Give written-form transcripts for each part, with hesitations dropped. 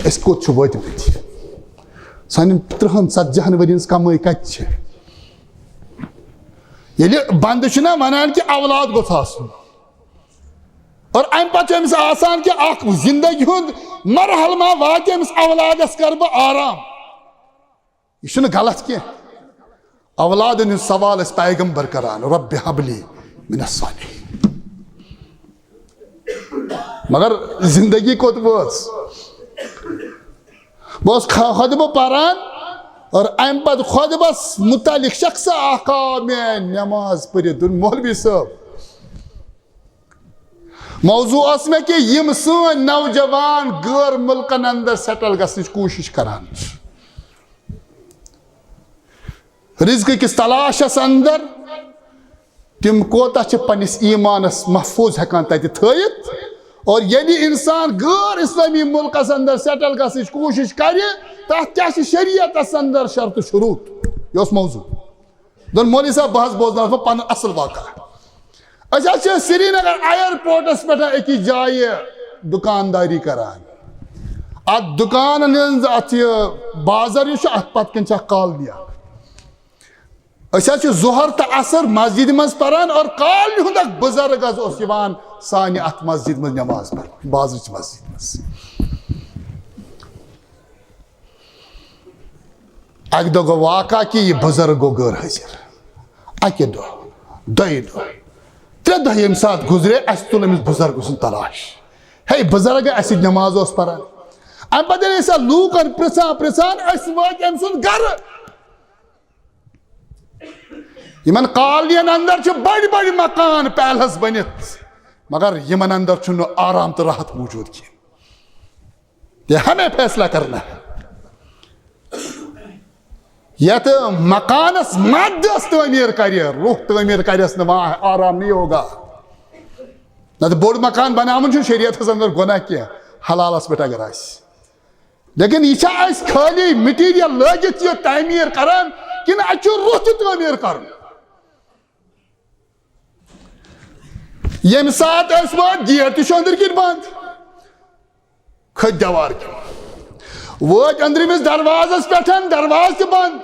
اس کوت چھو وٲتمٕتۍ سانٮ۪ن 30-40 ؤرۍ ہٕنٛز کمٲے کتہِ چھِ ییٚلہِ بنٛدٕ چھُنہ ونان کہِ اولاد گوٚژھ آسُن اور امہِ پتہٕ چھُ أمِس آسان کہِ اکھ زندگی ہُنٛد مرحلہٕ ما واتہِ أمِس اولادس کرٕ بہٕ آرام یہِ چھُنہٕ غلط کینٛہہ اولادن ہُنٛد سوال ٲسۍ پیغمبر کران رب حبلی من الصالحین مگر زندگی کوٚت وٲژ بہٕ اوسُس خۄطبہٕ پران اور امہِ پتہٕ خۄطبس متعلق شخص اکھ آو مےٚ نٮ۪ماز پٔرِتھ دوٚپ مولوی صٲب موضوع اوس مےٚ کہِ یِم سٲنۍ نوجوان غٲر مُلکن اندر سیٹل گژھنٕچ کوٗشش کران چھِ رزقہٕ کِس تلاشس اندر تِم کوتاہ چھِ پننِس ایمانس محفوظ ہٮ۪کان تتہِ تھٲیِتھ اور ییٚلہِ انسان غٲر اسلٲمی مُلکس اندر سیٹل گژھنٕچ کوٗشش کرِ تتھ کیاہ چھِ شریعتس اندر شرط شروٗط یہِ اوس موضوع دوٚپ مولوی صٲب بہٕ حظ بوزناوس بہٕ پنُن اصل واقعہ أسۍ حظ چھِ سرینگر اَیرپورٹس پٮ۪ٹھ أکِس جایہِ دُکانداری کران اتھ دُکانن ہٕنٛز اتھ یہِ بازر یُس چھُ اتھ پتہٕ کنۍ چھِ اکھ کالنی اکھ أسۍ حظ چھِ ظہر تہٕ عصر مسجدِ منٛز پران اور کالنی ہُنٛد اکھ بُزرگ حظ اوس یِوان سانہِ اتھ مسجد منٛز نٮ۪ماز پرنہِ بازرٕچ مسجد منٛز اکہِ دۄہ گوٚو واقعہ کہِ یہِ بُزرگ گوٚو غٲر حٲضِر اکہِ دۄہ دۄیہِ دۄہ 3 دۄہ ییٚمہِ ساتہٕ گُزرے اسہِ تُل أمِس بُزرگ سُنٛد تلاش ہے بُزرگ اسہِ سۭتۍ نٮ۪ماز اوس پران امہِ پتہٕ ییٚلہِ أسۍ لوٗکن پرژھان أسۍ وٲتۍ أمۍ سُنٛد گرٕ یِمن کالنین اندر چھِ بٔڑۍ بٔڑۍ مکان پیلس بٔنِتھ مگر یِمن اندر چھُنہٕ آرام تہٕ راحت موٗجوٗد کینٛہہ یہ ہمیں فیصلہ کرنا ہے یتھ مکانس مدس تعمیٖر کرِ روح تعمیٖر کرٮ۪س نہٕ وہاں آرام نہیں ہوگا نتہٕ بوٚڑ مکان بناوُن چھُنہٕ شریعتس اندر گۄناہ کینٛہہ حلالس پٮ۪ٹھ اگر آسہِ لیکن یہِ چھا أسۍ خٲلی مٹیٖریل لٲگِتھ یہِ تعمیٖر کران کِنہٕ اَتہِ چھُ روح تہِ تعمیٖر کرُن ییٚمہِ ساتہٕ أسۍ وٲتۍ گیٹ تہِ چھُ أنٛدٕرۍ کِنۍ بنٛد کھٔتۍ دیوار کِنۍ وٲتۍ أنٛدرِمِس دروازس پٮ۪ٹھ دروازٕ تہِ بنٛد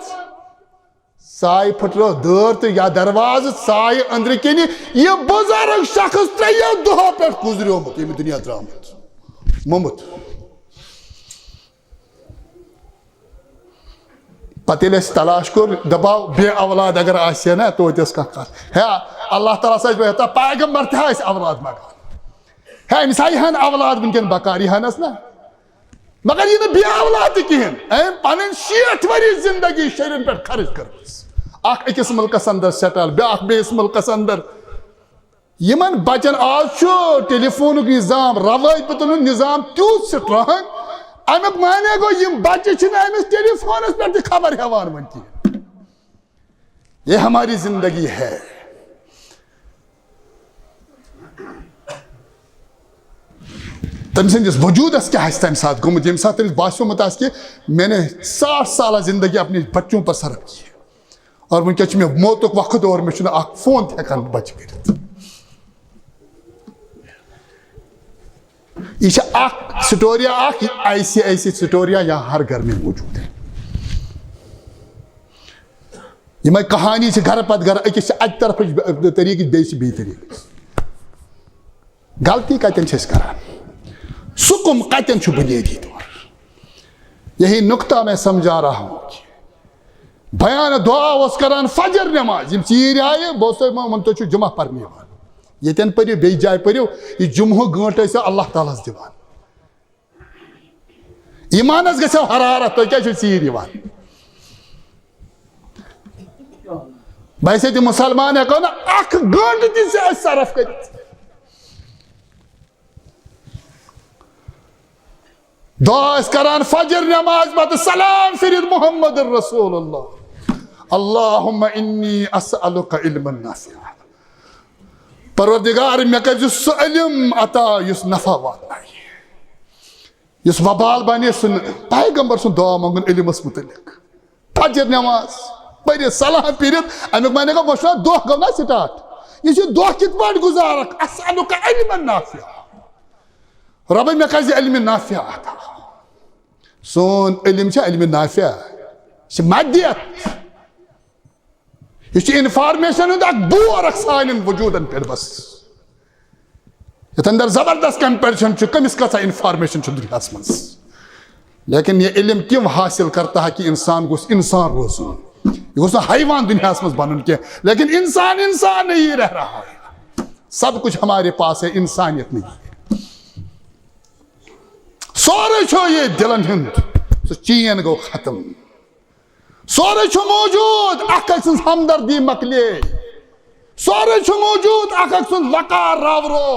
سایہِ پھٕٹرٲو دٲر تہٕ یا دروازٕ سایہِ أنٛدرٕ کِنہِ یہِ بُزرگ شخص 3 دۄہو پٮ۪ٹھ گُزریومُت ییٚمہِ دُنیا درٛامُت موٚمُت پتہٕ ییٚلہِ اَسہِ تلاش کوٚر دپاو بے اولاد اگر آسہِ ہا نا توتہِ ٲس کانٛہہ کتھ ہے اللہ تعالیٰ ہس ٲسۍ بہتر پیغمبر تہِ آسہِ اولاد مگر ہے أمِس آیہِ ہن اولاد وٕنکٮ۪ن بکار یہِ ہنس نا مگر یہِ نہٕ بے اولاد تہِ کِہینۍ أمۍ پنٕنۍ 60 ؤری زندگی شُرٮ۪ن پٮ۪ٹھ خرٕچ کٔرمٕژ اکھ أکِس مُلکس اندر سیٹل بیٛاکھ بیٚیِس مُلکس اندر یِمن بچن آز چھُ ٹیلیفونُک نظام روٲبطن ہُنٛد نظام تیوٗت سٹرانگ امیُک معنے گوٚو یِم بچہِ چھِنہٕ أمِس ٹیلیفونس پٮ۪ٹھ تہِ خبر ہٮ۪وان وۄنۍ کینٛہہ یہ ہماری زندگی ہے تٔمۍ سٕنٛدِس وجوٗدس کیٛاہ آسہِ تمہِ ساتہٕ گوٚمُت ییٚمہِ ساتہٕ تٔمِس باسیومُت آسہِ کہِ مےٚ نے 60 سالہ زندگی اپنے بچوں پر صرف کی اور وٕنکٮ۪س چھُ مےٚ موتُک وقت اور مےٚ چھُنہٕ اکھ فون تہِ ہٮ۪کان بچہِ کٔرِتھ یہ چھِ اکھ سٹوریا اکھ ایسی سٹوریا یہاں ہر گھر میں موجود ہے یِمے کہانی چھِ گرٕ پتہٕ گرٕ أکِس چھِ اَکہِ طرفٕچ طریٖقٕچ بیٚیِس چھِ بیٚیہِ طریٖقٕچ غلطی کتٮ۪ن چھِ أسۍ کران سُکُم کتٮ۪ن چھُ بُنیٲدی طور یہی نقطہ میں سمجھا رہا ہوں بیان دعا اوس کران فجر نٮ۪ماز یِم ژیٖرۍ آیہِ بہٕ اوسُس تۄہہِ ووٚنمُت تُہۍ چھُو جمعہ پرنہِ یِوان ییٚتٮ۪ن پٔرِو بیٚیہِ جایہِ پٔرِو یہِ جُمعہ گٲنٛٹہٕ ٲسِو اللہ تعالیٰ ہس دِوان ایمانس گژھیو حرارت تُہۍ کیٛازِ چھِو ژیٖرۍ یِوان ویسے تہِ مُسلمان ہٮ۪کو نہٕ اکھ گٲنٛٹہٕ تہِ أسۍ صرف کٔرِتھ دعا ٲسۍ کران فجر نٮ۪ماز پتہٕ سلام پھِرِتھ محمد رسول اللہ اللہُمہ انی اسألُکَ علما نافعا پروردگار مےٚ کٔرزِ سُہ علم عطا یُس نفع واتنایہِ یُس وبال بنہِ سُہ پیغمبر سُنٛد دعا منٛگُن علمس متعلق فجر نٮ۪ماز پٔرِتھ سلام پھِرِتھ امیُک معنے گوٚو وۄنۍ چھُنہ دۄہ گوٚو نا سٹارٹ یہِ چھُ دۄہ کِتھ پٲٹھۍ گُزارکھ اسألُکَ علما نافعا رۄبے مےٚ کٔرزِ علمِ نافع عطا سون علم علم نافع یہ مدیت یہ انفارمیشن ہند اک بور اک سان وجودن پہ بس یت اندر زبردست کمپیٹیشن کمس کھا انفارمیشن دنیا من لیکن یہ علم کیوں حاصل کرتا ہے کہ انسان گوس انسان روزن یہ گوس حیوان دنیا من بنن کی لیکن انسان انسان نہیں رہ رہا ہے سب کچھ ہمارے پاس ہے انسانیت نہیں سورے چھو یہ دلن ہند سو چین گو ختم سورے چھو موجود اک اک سن ہمدردی مکلے سورے چھو موجود اک اک سن وقار راورو